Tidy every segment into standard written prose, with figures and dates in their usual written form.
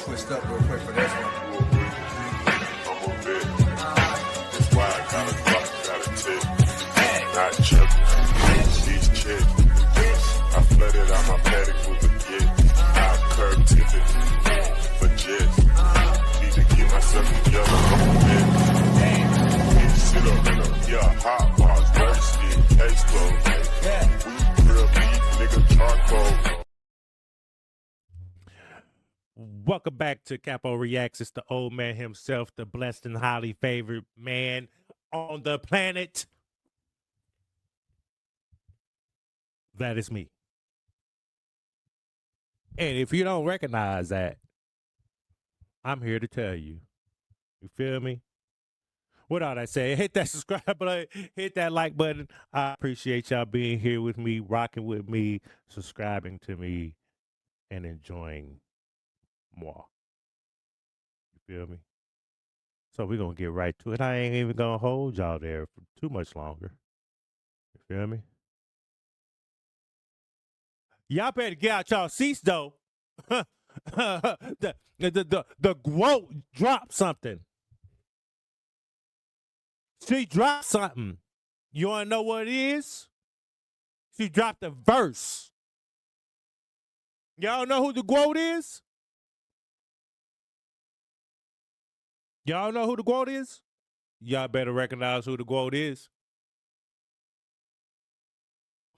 twist up real quick for this one. I'm a bit. That's why I got a tip. Not tripping. These chicks. I flooded out my paddock with a gift. I curb tipping. For jets. Need to get myself together. I'm a bit. Need to sit up in a hot box. Thirsty. Case closed. We real beef, nigga, charcoal. Welcome back to Capo Reacts. It's the old man himself, the blessed and highly favored man on the planet. That is me. And if you don't recognize that, I'm here to tell you. You feel me? With all that said, hit that subscribe button, hit that like button. I appreciate y'all being here with me, rocking with me, subscribing to me, and enjoying more. You feel me? So we're going to get right to it. I ain't even going to hold y'all there for too much longer. You feel me? Y'all better get out y'all seats, though. the GWOAT dropped something. She dropped something. You want to know what it is? She dropped a verse. Y'all know who the GWOAT is? Y'all know who the GWOAT is? Y'all better recognize who the GWOAT is.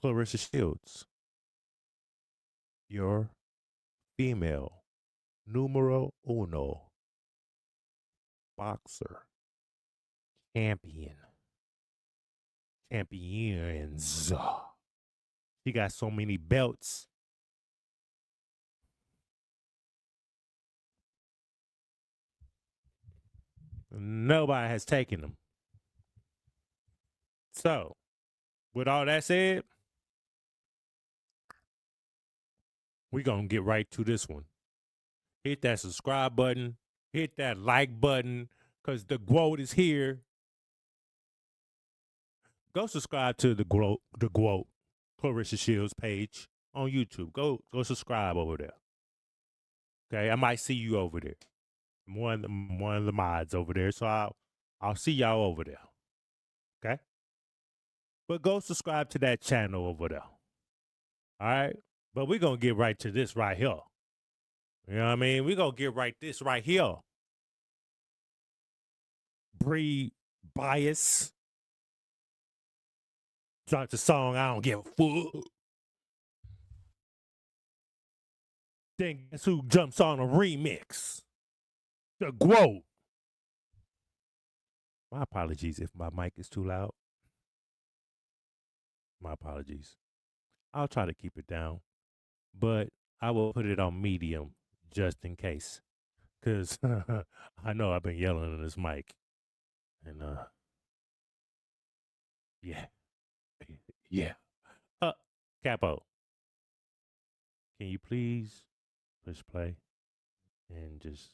Clarissa Shields. Your female numero uno boxer champions. She got so many belts. Nobody has taken them. So, with all that said, we're going to get right to this one. Hit that subscribe button. Hit that like button, because the GWOAT is here. Go subscribe to the GWOAT Clarissa Shields page on YouTube. Go subscribe over there. Okay, I might see you over there. One of the mods over there, so I'll see y'all over there. Okay? But go subscribe to that channel over there. All right? But we're going to get right to this right here. You know what I mean? We're going to get right this right here. BIA BIASE. Dropped the song, I Don't Give a Fuck. Then guess who jumps on a remix? The GWOAT. My apologies if my mic is too loud. My apologies. I'll try to keep it down, but I will put it on medium just in case. Because I know I've been yelling in this mic. And, yeah. Yeah. Capo, can you please push play and just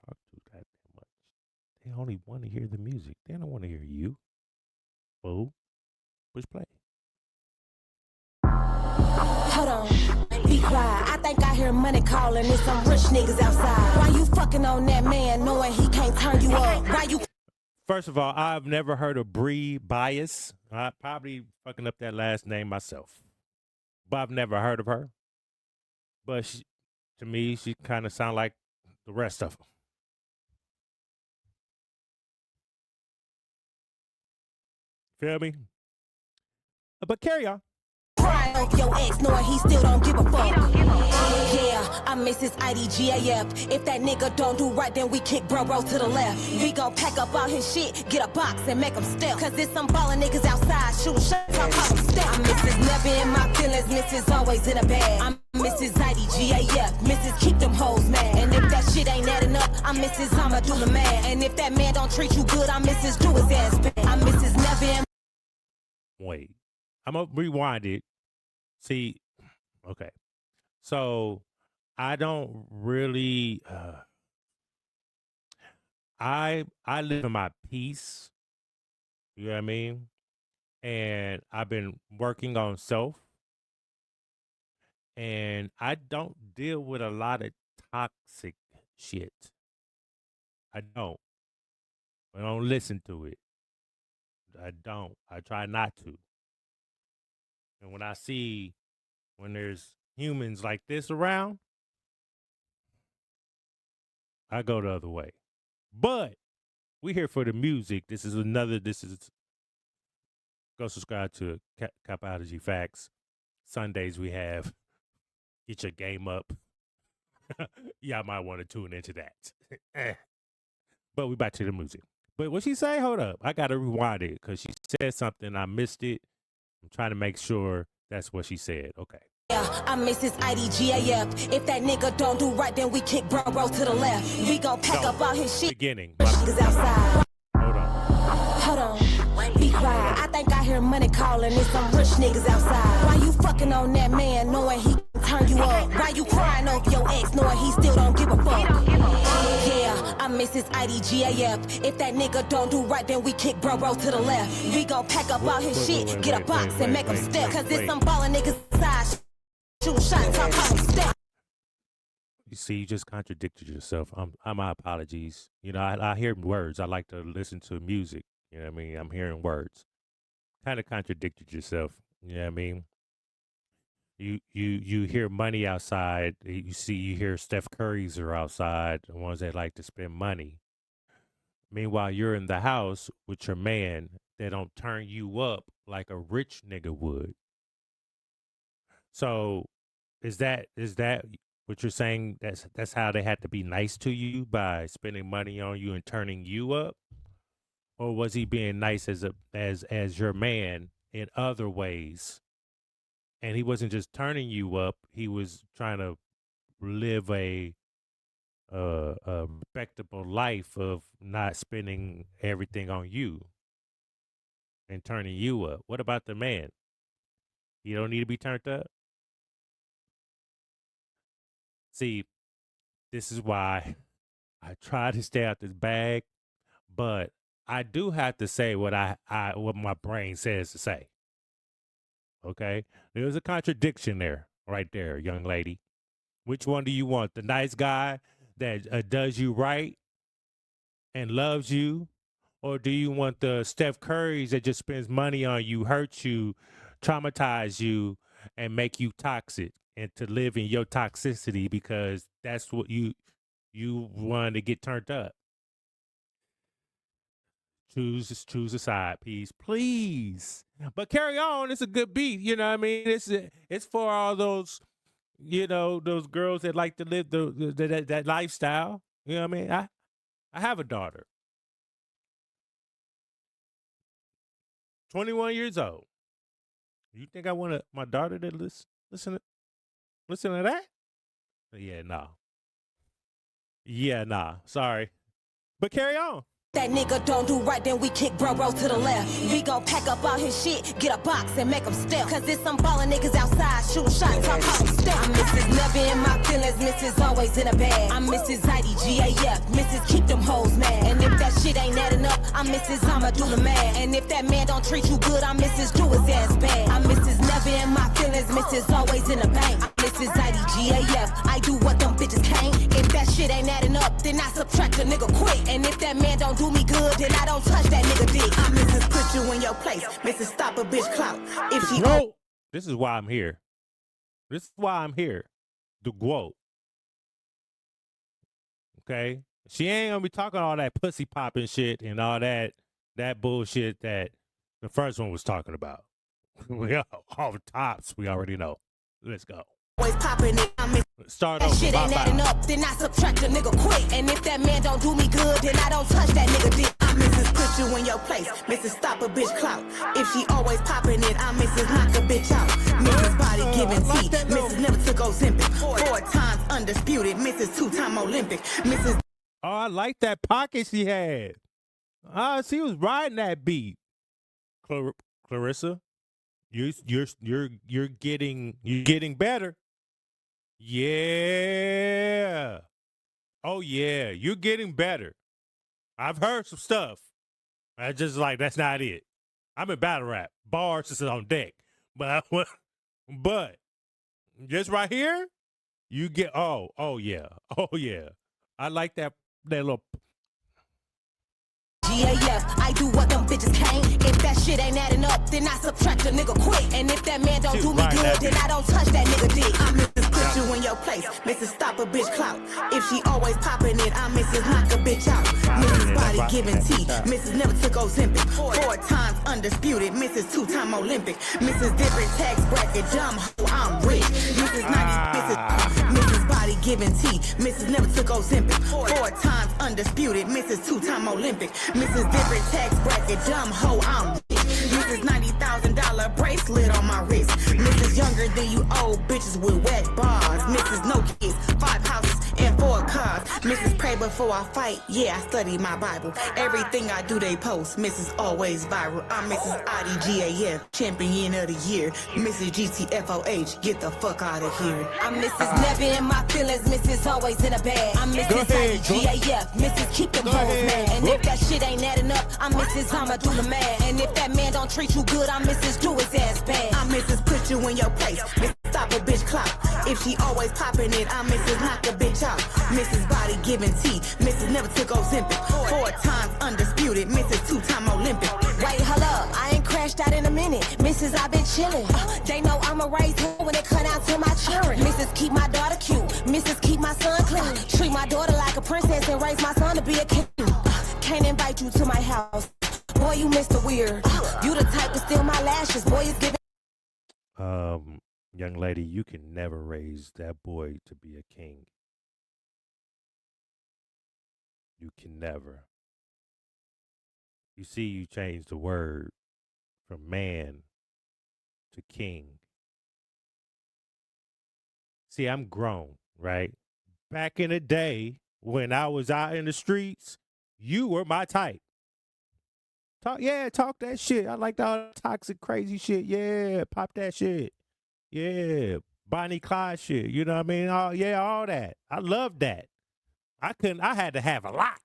talk too goddamn much? They only want to hear the music. They don't want to hear you. Fool. Push play. Hold on, be quiet. I think I hear money calling. There's some rich niggas outside. Why you fucking on that man knowing he can't turn you up? Why you? First of all, I've never heard of BIA BIASE. I probably fucking up that last name myself. But I've never heard of her. But to me, she kind of sound like the rest of them. Feel me? But carry on. Crying over your ex knowing he still don't give a fuck. Yeah, I miss his IDGAF. If that nigga don't do right, then we kick bro to the left. We gon' pack up all his shit, get a box and make him step. Cause there's some ballin' niggas outside shooting shots, I'll call him step. I miss his never in my feelings, missus always in a bag. I miss his IDGAF, missus keep them hoes mad. And if that shit ain't adding up, I miss his I'ma do the man. And if that man don't treat you good, I miss his do his ass bad. I miss his never in. Wait, I'm gonna rewind it. See, okay. So I don't really I live in my peace. You know what I mean? And I've been working on self. And I don't deal with a lot of toxic shit. I don't. I don't listen to it. I don't. I try not to. And when I see when there's humans like this around, I go the other way. But we here for the music. This is go subscribe to Capology Facts. Sundays we have Get Your Game Up. Y'all might want to tune into that. But we back to the music. But what she say? Hold up. I got to rewind it because she said something. I missed it. I'm trying to make sure that's what she said. Okay. Yeah, I miss his IDGAF. If that nigga don't do right, then we kick bro to the left. We gon' pack up all his shit. Beginning. Niggas outside. Hold on. Hold on. Be quiet. I think I hear money calling. It's some rich niggas outside. Why you fucking on that man knowing he can turn you up? Why you crying over your ex knowing he still don't give a fuck? Yeah, I miss his IDGAF. If that nigga don't do right, then we kick bro to the left. We gon' pack up all his shit, get a box and make him step. Cause it's some ballin' niggas outside. Shoot shots, I call him step. You see, you just contradicted yourself. My apologies. You know, I hear words. I like to listen to music. You know what I mean? I'm hearing words. Kind of contradicted yourself. You know what I mean? You hear money outside. You hear Steph Curry's are outside, the ones that like to spend money. Meanwhile, you're in the house with your man that don't turn you up like a rich nigga would. So is that what you're saying? That's how they had to be nice to you, by spending money on you and turning you up? Or was he being nice as your man in other ways? And he wasn't just turning you up; he was trying to live a respectable life of not spending everything on you and turning you up. What about the man? He don't need to be turned up. See, this is why I try to stay out this bag, but I do have to say what what my brain says to say. Okay? There's a contradiction there, right there, young lady. Which one do you want? The nice guy that does you right and loves you? Or do you want the Steph Curry's that just spends money on you, hurt you, traumatize you, and make you toxic, and to live in your toxicity because that's what you want to get turned up? Choose a side, please. But Carry On, it's a good beat. You know what I mean? It's for all those, those girls that like to live that lifestyle. You know what I mean? I have a daughter, 21 years old. You think I want my daughter to listen to that? Yeah, nah. Yeah, nah. Sorry. But Carry On. That nigga don't do right, then we kick bro to the left. We gon' pack up all his shit, get a box and make him step. Cause there's some ballin' niggas outside, shooting shots, I call him step. I miss his never in my feelings, misses always in a bag. I miss his IDGAF, misses keep them hoes mad. And if that shit ain't adding up, I miss his I'ma do the math. And if that man don't treat you good, I miss his do his ass bad. I miss his never in my feelings, misses always in a bank. I miss his IDGAF, I do what them bitches can't. If that shit ain't adding up, then I subtract a nigga quick. And if that man don't do me good, then I don't touch that nigga dick. I Mrs. Put you in your place, Mrs. Stop a bitch clout. If she this is why I'm here. This is why I'm here. The quote. Okay? She ain't gonna be talking all that pussy popping shit and all that bullshit that the first one was talking about. All the tops we already know. Let's go. Always popping it, I miss Start that over. shit ain't adding up, then I subtract a nigga quick. And if that man don't do me good, then I don't touch that nigga dick. I Mrs. Put you in your place, Mrs. Stop a bitch clout. If she always popping it, I Mrs. Knock a bitch out. Mrs. Body giving tea, Mrs. never took Ozempic. 4 times undisputed, Mrs. 2-time Olympic. Mrs. Oh, I like that pocket she had. She was riding that beat. Clarissa, you're getting better. Yeah. Oh yeah, you're getting better. I've heard some stuff. I just that's not it. I'm in battle rap. Bars is on deck. But Just right here, you get oh yeah. I like that little GAF, I do what them bitches can't. If that shit ain't adding up, then I subtract a nigga quick. And if that man don't do me good, then I don't touch that nigga dick. I Mrs. Put you in your place, Mrs. Stop a bitch clout. If she always popping it, I Mrs. Knock a bitch out. Mrs. Body giving tea, Mrs. Never took Ozempic. 4 times undisputed, Mrs. 2-time Olympic. Mrs. Different tax bracket, dumb hoe, I'm rich. Mrs. 90, Mrs. Body giving tea, Mrs. Never took Ozempic. 4 times undisputed, Mrs. 2-time Olympic. Mrs. Different tax bracket, dumb hoe, I'm rich. Mrs. $90,000 bracelet on my wrist. Mrs. Younger than you old bitches with wet bars. Mrs. No kids, 5 houses and 4 cars. Mrs. Pray before I fight, yeah, I study my Bible. Everything I do they post, Mrs. Always viral. I'm Mrs. IDGAF, champion of the year. Mrs. GTFOH, get the fuck out of here. I'm Mrs. Never in my feelings, Mrs. Always in a bag. I'm Mrs. IDGAF, Mrs. Keep them hoes mad. And if that shit ain't adding up, I'm Mrs. I'ma do the math. And if that man don't treat you good, I'm Mrs. Do his ass bad. I'm Mrs. Put you in your place, Mrs. Stop a bitch clout. If she always popping it, I'm Mrs. Knock a bitch out. Mrs. Body giving tea, Mrs. Never took Ozempic. 4 times undisputed, Mrs. 2-time Olympic. Wait, hold up, I ain't crashed out in a minute. Mrs. I been chillin'. They know I'ma raise hell when it come down to my children. Mrs. Keep my daughter cute, Mrs. Keep my son clean. Treat my daughter like a princess and raise my son to be a king. Can't invite you to my house. Boy, you Mr. Weird. You the type to steal my lashes. Boy, it's giving. Young lady, you can never raise that boy to be a king. You can never. You see, you changed the word from man to king. See, I'm grown, right? Back in the day when I was out in the streets, you were my type. Talk that shit. I like all that toxic, crazy shit. Yeah, pop that shit. Yeah, Bonnie Clyde shit. You know what I mean? All that. I love that. I had to have a lot.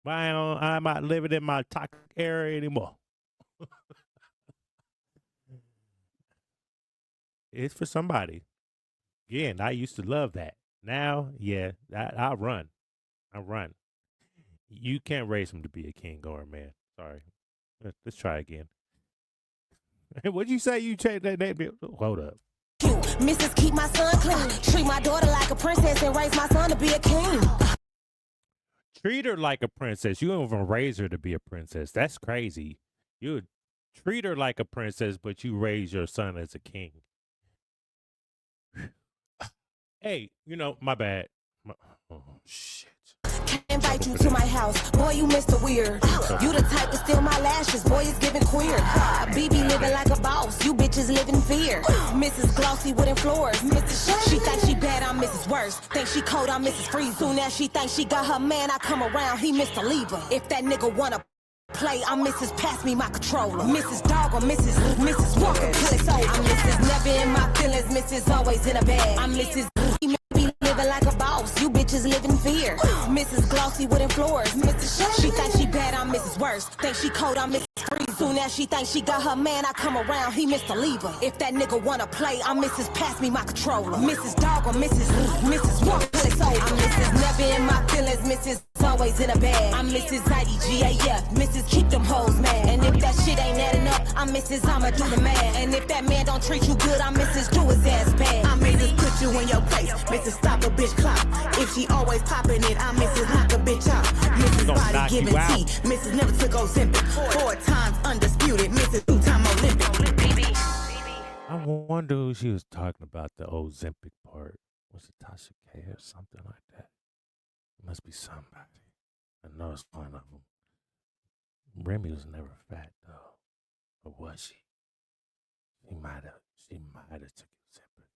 But I'm not living in my toxic area anymore. It's for somebody. Again, I used to love that. Now, yeah, I run. You can't raise him to be a king or a man. Sorry. Let's try again. What'd you say? You changed that name? Hold up. Mrs. Keep my son clean. Treat my daughter like a princess and raise my son to be a king. Treat her like a princess. You don't even raise her to be a princess. That's crazy. You would treat her like a princess, but you raise your son as a king. Hey, my bad. Oh, shit. Can't invite you to my house. Boy, you Mr. Weird. You the type to steal my lashes. Boy, it's giving queer. BB living like a boss. You bitches live in fear. Mrs. Glossy wooden floors. She thinks she bad, I'm Mrs. Worst. Think she cold, I'm Mrs. Freeze. Soon as she thinks she got her man, I come around, he Mr. Lever. If that nigga wanna play, I'm Mrs. Pass me my controller. Mrs. Dog or Mrs. Walker. I'm Mrs. Never in my feelings. Mrs. Always in a bag. I'm Mrs. Be living like a boss. You bitches live in fear. Mrs. Glossy wooden floors. She thinks she bad, I'm Mrs. Worst. Think she cold, I'm Mrs. Freeze. Soon as she thinks she got her man, I come around, he Mr. Lever. If that nigga wanna play, I'm Mrs. Pass me my controller. Mrs. Dog or Mrs. Walker. I'm Mrs. Never in my feelings. Mrs. Always in a bag. I'm Mrs. IDGAF. Mrs. Keep them hoes mad. And if that shit ain't adding up, I'm Mrs. I'ma do the math. And if that man don't treat you good, I'm Mrs. Do his ass bad. I'm Mrs. Put you in your place. Mrs. Stop a bitch clout. If she always popping it, I'm Mrs. Knock a bitch out. Mrs. Body giving tea. Mrs. Never took Ozempic. 4 times undisputed. Mrs. 2-time Olympic. I wonder who she was talking about, the Ozempic part. Was it Tasha K or something like that? It must be somebody. I know it's one of them. Remy was never fat though. Or was she? She might have took Ozempic.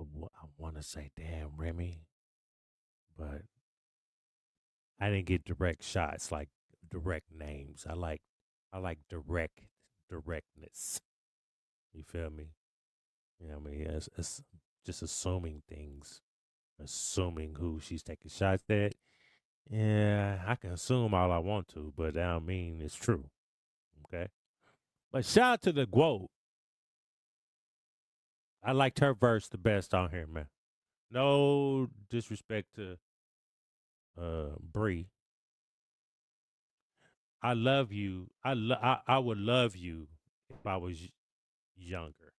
I want to say, damn, Remy, but I didn't get direct shots, like direct names. I like directness. You feel me? You know what I mean? It's just assuming things, assuming who she's taking shots at. Yeah, I can assume all I want to, but that don't mean it's true. Okay. But shout out to the GWOAT. I liked her verse the best on here, man. No disrespect to Bree. I love you. I would love you if I was younger.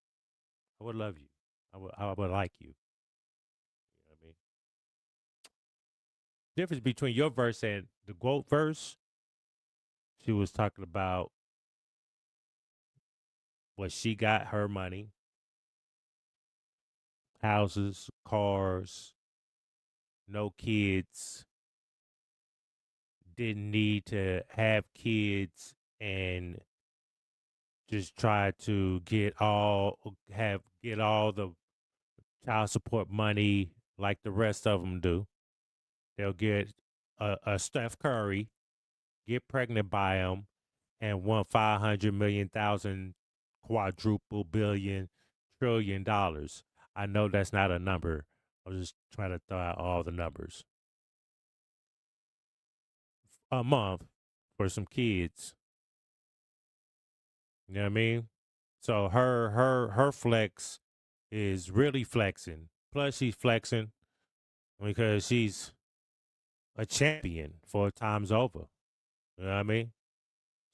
I would love you. I would like you. You know what I mean? Difference between your verse and the GWOAT verse, she was talking about what she got her money, houses, cars, no kids, didn't need to have kids, and just try to get all the child support money like the rest of them do. They'll get a Steph Curry, get pregnant by him, and want 500 million thousand quadruple billion trillion dollars. I know that's not a number. I was just trying to throw out all the numbers. A month for some kids. You know what I mean? So her flex is really flexing. Plus she's flexing because she's a champion 4 times over. You know what I mean?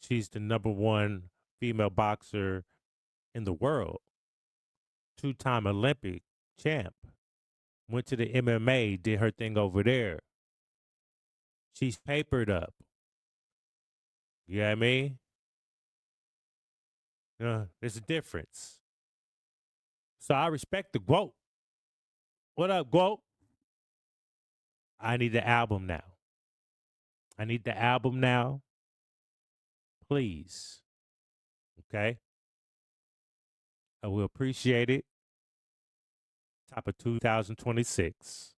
She's the #1 female boxer in the world. 2-time Olympic champ. Went to the MMA, did her thing over there. She's papered up. You know what I mean? There's a difference. So I respect the GWOAT. What up, GWOAT? I need the album now. I need the album now. Please. Okay? I will appreciate it. Top of 2026.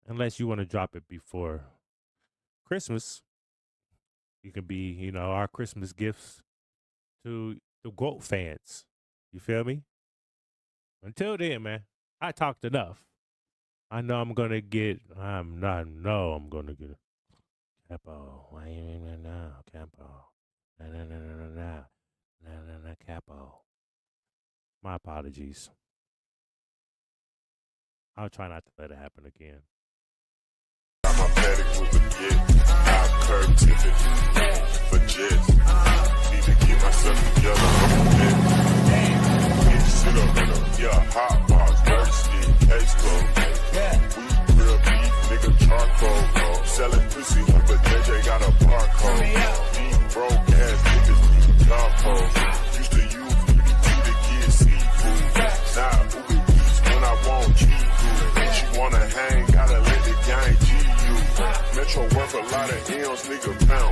Unless you want to drop it before Christmas. You can be, our Christmas gifts to the GWOAT fans. You feel me? Until then, man, I talked enough. I know I'm going to get a capo. Why you even now? Capo. No. Capo. My apologies. I'll try not to let it happen again. Got my paddock with a kid. I curve Tiffany for jets. Need to get myself together. Need to sit up in a hot box, thirsty, case closed. We real beef, nigga, charcoal. Selling pussy, but JJ got a barcode. These broke ass niggas need charcoal. Used to use BT to get seafood. Now Uber Eats when I want cheap food. She wanna hang, gotta let the gang G you. Metro worth a lot of M's, nigga, pound.